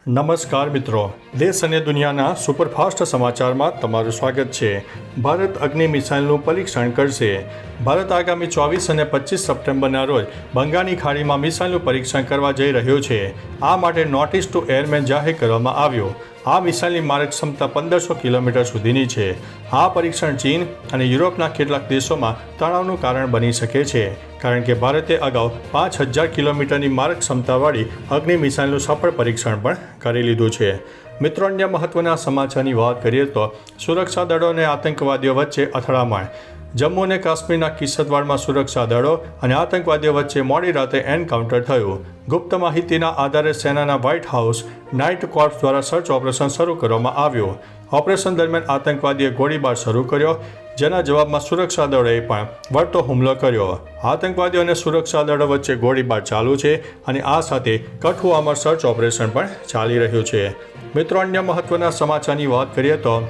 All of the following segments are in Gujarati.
નમસ્કાર મિત્રો, દેશ અને દુનિયાના સુપરફાસ્ટ સમાચારમાં તમારું સ્વાગત છે। ભારત અગ્નિ મિસાઇલનું પરીક્ષણ કરશે। ભારત આગામી 24 અને 25 સપ્ટેમ્બરના રોજ બંગાળની ખાડીમાં મિસાઇલનું પરીક્ષણ કરવા જઈ રહ્યો છે। આ માટે નોટિસ ટુ એરમેન જાહેર કરવામાં આવ્યો। આ મિસાઇલની મારક ક્ષમતા 1500 કિલોમીટર સુધીની છે। આ પરીક્ષણ ચીન અને યુરોપના કેટલાક દેશોમાં તણાવનું કારણ બની શકે છે, કારણ કે ભારતે અગાઉ 5000 કિલોમીટરની મારક ક્ષમતાવાળી અગ્નિ મિસાઇલનું સફળ પરીક્ષણ પણ કરી લીધું છે। મિત્રો, અન્ય મહત્વના સમાચારની વાત કરીએ તો સુરક્ષા દળો અને આતંકવાદીઓ વચ્ચે અથડામણ। જમ્મુ અને કાશ્મીરના કિશ્તવાડમાં સુરક્ષા દળો અને આતંકવાદીઓ વચ્ચે મોડી રાતે એન્કાઉન્ટર થયું। ગુપ્ત માહિતીના આધારે સેનાના વ્હાઇટ હાઉસ નાઇટ કોર્પ્સ દ્વારા સર્ચ ઓપરેશન શરૂ કરવામાં આવ્યું। ઓપરેશન દરમિયાન આતંકવાદીએ ગોળીબાર શરૂ કર્યો, જેના જવાબમાં સુરક્ષા દળોએ પણ વળતો હુમલો કર્યો। આતંકવાદીઓ અને સુરક્ષા દળો વચ્ચે ગોળીબાર ચાલુ છે અને આ સાથે કઠુઆમાં સર્ચ ઓપરેશન પણ ચાલી રહ્યું છે। મિત્રો, અન્ય મહત્વના સમાચારની વાત કરીએ તો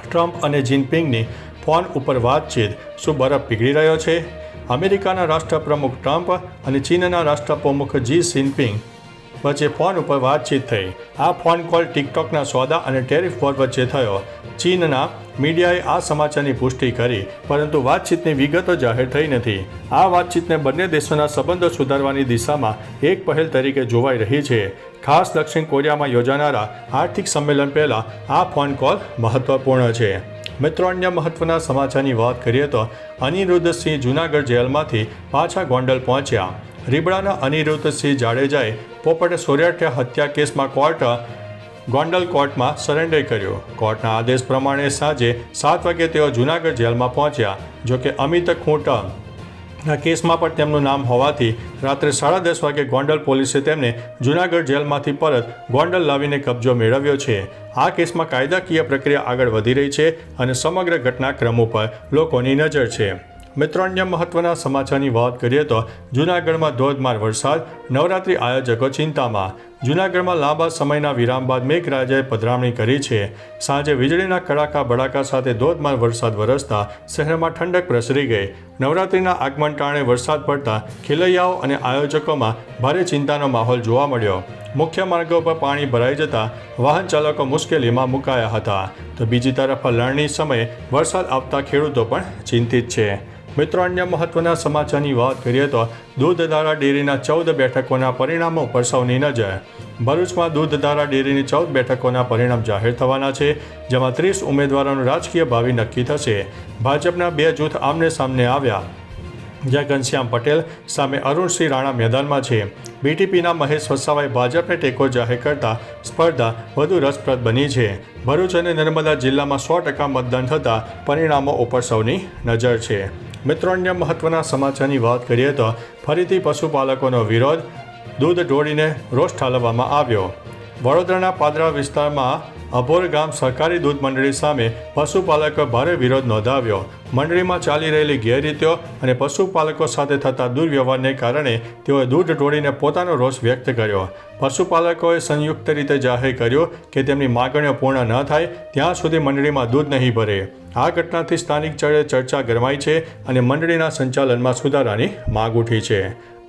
ટ્રમ્પ અને જિનપિંગની ફોન ઉપર વાતચીત। શું બરફ પીગળી રહ્યો છે? અમેરિકાના રાષ્ટ્રપ્રમુખ ટ્રમ્પ અને ચીનના રાષ્ટ્રપ્રમુખ જી જિનપિંગ વચ્ચે ફોન ઉપર વાતચીત થઈ। આ ફોન કોલ ટિકટોકના સોદા અને ટેરિફ વોર વચ્ચે થયો। ચીનના મીડિયાએ આ સમાચારની પુષ્ટિ કરી, પરંતુ વાતચીતની વિગતો જાહેર થઈ નથી। આ વાતચીતને બંને દેશોના સંબંધો સુધારવાની દિશામાં એક પહેલ તરીકે જોવાઈ રહી છે। ખાસ દક્ષિણ કોરિયામાં યોજાનારા આર્થિક સંમેલન પહેલાં આ ફોન કોલ મહત્વપૂર્ણ છે। મિત્રો, અન્ય મહત્વના સમાચારની વાત કરીએ તો અનિરુદ્ધસિંહ જૂનાગઢ જેલમાંથી પાછા ગોંડલ પહોંચ્યા। રીબડાના અનિરુદ્ધસિંહ જાડેજાએ પોપટ સોરઠિયા હત્યા કેસમાં ગોંડલ કોર્ટમાં સરેન્ડર કર્યું। કોર્ટના આદેશ પ્રમાણે સાંજે 7 વાગે તેઓ જૂનાગઢ જેલમાં પહોંચ્યા। જોકે અમિત ખૂંટના કેસમાં પણ તેમનું નામ હોવાથી રાત્રે 10:30 વાગે ગોંડલ પોલીસે તેમને જૂનાગઢ જેલમાંથી પરત ગોંડલ લાવીને કબજો મેળવ્યો છે। આ કેસમાં કાયદાકીય પ્રક્રિયા આગળ વધી રહી છે અને સમગ્ર ઘટનાક્રમ ઉપર લોકોની નજર છે। મિત્રો, અન્ય મહત્વના સમાચારની વાત કરીએ તો જૂનાગઢમાં ધોધમાર વરસાદ, નવરાત્રિ આયોજકો ચિંતામાં। જૂનાગઢમાં લાંબા સમયના વિરામ બાદ મેઘરાજાએ પધરામણી કરી છે। સાંજે વીજળીના કડાકા ભડાકા સાથે ધોધમાર વરસાદ વરસતા શહેરમાં ઠંડક પ્રસરી ગઈ। નવરાત્રિના આગમન ટાણે વરસાદ પડતા ખેલૈયાઓ અને આયોજકોમાં ભારે ચિંતાનો માહોલ જોવા મળ્યો। મુખ્ય માર્ગો પર પાણી ભરાઈ જતા વાહન ચાલકો મુશ્કેલીમાં મુકાયા હતા, તો બીજી તરફ લણણી સમયે વરસાદ આવતા ખેડૂતો પણ ચિંતિત છે। મિત્રો, અન્ય મહત્વના સમાચારની વાત કરીએ તો દૂધધારા ડેરીના 14 બેઠકોના પરિણામો પર સૌની નજર। ભરૂચમાં દૂધધારા ડેરીની 14 બેઠકોના પરિણામ જાહેર થવાના છે, જેમાં 30 ઉમેદવારોનું રાજકીય ભાવિ નક્કી થશે। ભાજપના 2 જૂથ આમને સામને આવ્યા, જ્યાં ઘનશ્યામ પટેલ સામે અરુણસિંહ રાણા મેદાનમાં છે। બીટીપીના મહેશ વસાવાએ ભાજપને ટેકો જાહેર કરતા સ્પર્ધા વધુ રસપ્રદ બની છે। ભરૂચ અને નર્મદા જિલ્લામાં 100% મતદાન થતાં પરિણામો ઉપર સૌની નજર છે। મિત્રો, અન્ય મહત્વના સમાચારની વાત કરીએ તો ફરીથી પશુપાલકોનો વિરોધ, દૂધ ઢોળીને રોષ ઠાલવવામાં આવ્યો। વડોદરાના પાદરા વિસ્તારમાં અભોર ગામ સહકારી દૂધ મંડળી સામે પશુપાલકોએ ભારે વિરોધ નોંધાવ્યો। મંડળીમાં ચાલી રહેલી ગેરરીતિઓ અને પશુપાલકો સાથે થતા દુર્વ્યવહારને કારણે તેઓએ દૂધ ઢોળીને પોતાનો રોષ વ્યક્ત કર્યો। પશુપાલકોએ સંયુક્ત રીતે જાહેર કર્યું કે તેમની માગણીઓ પૂર્ણ ન થાય ત્યાં સુધી મંડળીમાં દૂધ નહીં ભરે। આ ઘટનાથી સ્થાનિક ચળે ચર્ચા ગરમાઈ છે અને મંડળીના સંચાલનમાં સુધારાની માંગ ઉઠી છે।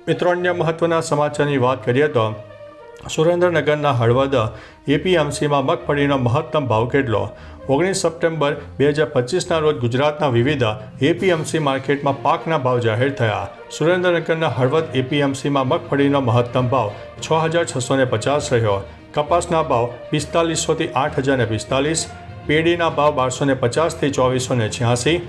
મિત્રો, અન્ય મહત્વના સમાચારની વાત કરીએ તો સુરેન્દ્રનગરના હળવદ એપીએમસીમાં મગફળીનો મહત્તમ ભાવ કેટલો? 19 સપ્ટેમ્બર 2025ના રોજ ગુજરાતના વિવિધ એપીએમસી માર્કેટમાં પાકના ભાવ જાહેર થયા। સુરેન્દ્રનગરના હળવદ એપીએમસીમાં મગફળીનો મહત્તમ ભાવ 6650 રહ્યો। કપાસના ભાવ 4500થી 8045, પેડીના ભાવ 1250થી 2486,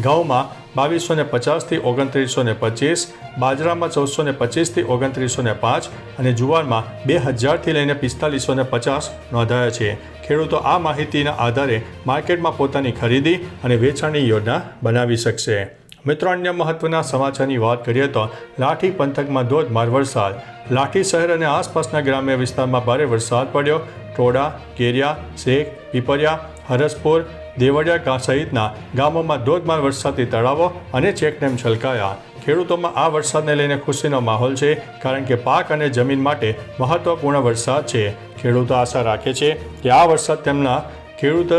ઘઉંમાં 2250થી 2925, બાજરામાં 1425થી 2905 અને જુવારમાં 2000થી લઈને 4550 નોંધાયા છે। ખેડૂતો આ માહિતીના આધારે માર્કેટમાં પોતાની ખરીદી અને વેચાણની યોજના બનાવી શકશે। મિત્રો, અન્ય મહત્વના સમાચારની વાત કરીએ તો લાઠી પંથકમાં ધોધમાર વરસાદ। લાઠી શહેર અને આસપાસના ગ્રામ્ય વિસ્તારમાં ભારે વરસાદ પડ્યો। ટોડા, કેરિયા, શેખ, પીપરિયા, હરસપુર, દેવળિયા સહિતના ગામોમાં ધોધમાર વરસાદથી તળાવો અને ચેકડેમ છલકાયા। ખેડૂતોમાં આ વરસાદને લઈને ખુશીનો માહોલ છે, કારણ કે પાક અને જમીન માટે મહત્વપૂર્ણ વરસાદ છે। ખેડૂતો આશા રાખે છે કે આ વરસાદ તેમના ખેડૂત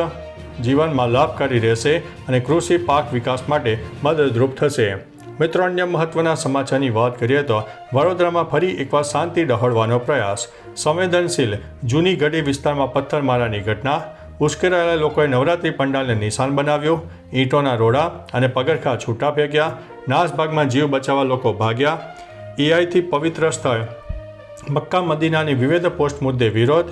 જીવનમાં લાભકારી રહેશે અને કૃષિ પાક વિકાસ માટે મદદરૂપ થશે। મિત્રો, અન્ય મહત્વના સમાચારની વાત કરીએ તો વડોદરામાં ફરી એકવાર શાંતિ ડહોળવાનો પ્રયાસ। સંવેદનશીલ જૂની ગઢી વિસ્તારમાં પથ્થરમારાની ઘટના, ઉશ્કેરાયેલા લોકોએ નવરાત્રિ પંડાલને નિશાન બનાવ્યું, ઈંટોના રોડા અને પગરખાં છૂટા ફેંક્યા, નાસભાગમાં જીવ બચાવવા લોકો ભાગ્યા, એઆઈથી પવિત્ર સ્થળ મક્કા મદીનાની વિવિધ પોસ્ટ મુદ્દે વિરોધ,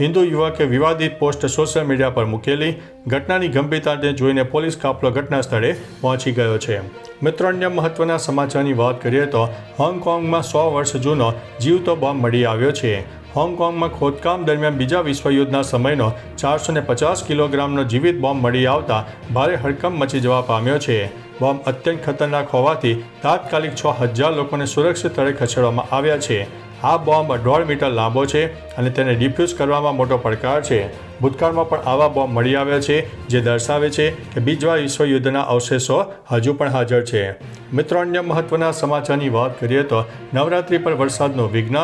હિન્દુ યુવકે વિવાદિત પોસ્ટ સોશિયલ મીડિયા પર મૂકેલી, ઘટનાની ગંભીરતાને જોઈને પોલીસ કાફલો ઘટના સ્થળે પહોંચી ગયો છે. મિત્રો, અન્ય મહત્વના સમાચારની વાત કરીએ તો હોંગકોંગમાં 100 વર્ષ જૂનો જીવતો બોમ્બ મળી આવ્યો છે. હોંગકોંગમાં ખોદકામ દરમિયાન બીજા વિશ્વયુદ્ધના સમયનો 450 કિલોગ્રામનો જીવિત બોમ્બ મળી આવતા ભારે હડકંપ મચી જવા પામ્યો છે. બોમ્બ અત્યંત ખતરનાક હોવાથી તાત્કાલિક 6000 લોકોને સુરક્ષિત સ્થળે ખસેડવામાં આવ્યા છે. આ બોમ્બ 1.5 મીટર લાંબો છે અને તેને ડિફ્યુઝ કરવામાં મોટો પડકાર છે. ભૂતકાળમાં પણ આવા બોમ્બ મળી આવ્યા છે, જે દર્શાવે છે કે બીજા વિશ્વયુદ્ધના અવશેષો હજુ પણ હાજર છે. મિત્રો, અન્ય મહત્વના સમાચારની વાત કરીએ તો નવરાત્રિ પર વરસાદનું વિઘ્ન,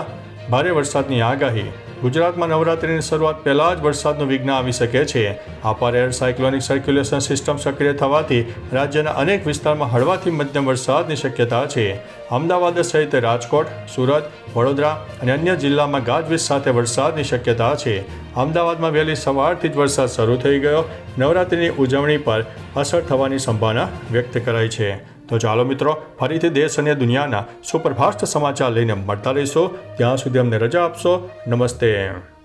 ભારે વરસાદની આગાહી. ગુજરાતમાં નવરાત્રિની શરૂઆત પહેલાં જ વરસાદનું વિઘ્ન આવી શકે છે. Upper air cyclonic circulation system સક્રિય થવાથી રાજ્યના અનેક વિસ્તારમાં હળવાથી મધ્યમ વરસાદની શક્યતા છે. અમદાવાદ સહિત રાજકોટ, સુરત, વડોદરા અને અન્ય જિલ્લામાં ગાજવીજ સાથે વરસાદની શક્યતા છે. અમદાવાદમાં વહેલી સવારથી જ વરસાદ શરૂ થઈ ગયો. નવરાત્રિની ઉજવણી પર અસર થવાની સંભાવના વ્યક્ત કરાઈ છે. તો ચાલો મિત્રો, ફરીથી દેશ અને દુનિયાના સુપરફાસ્ટ સમાચાર લઈને મળતા રહીશું. ત્યાં સુધી અમને રજા આપશો. નમસ્તે.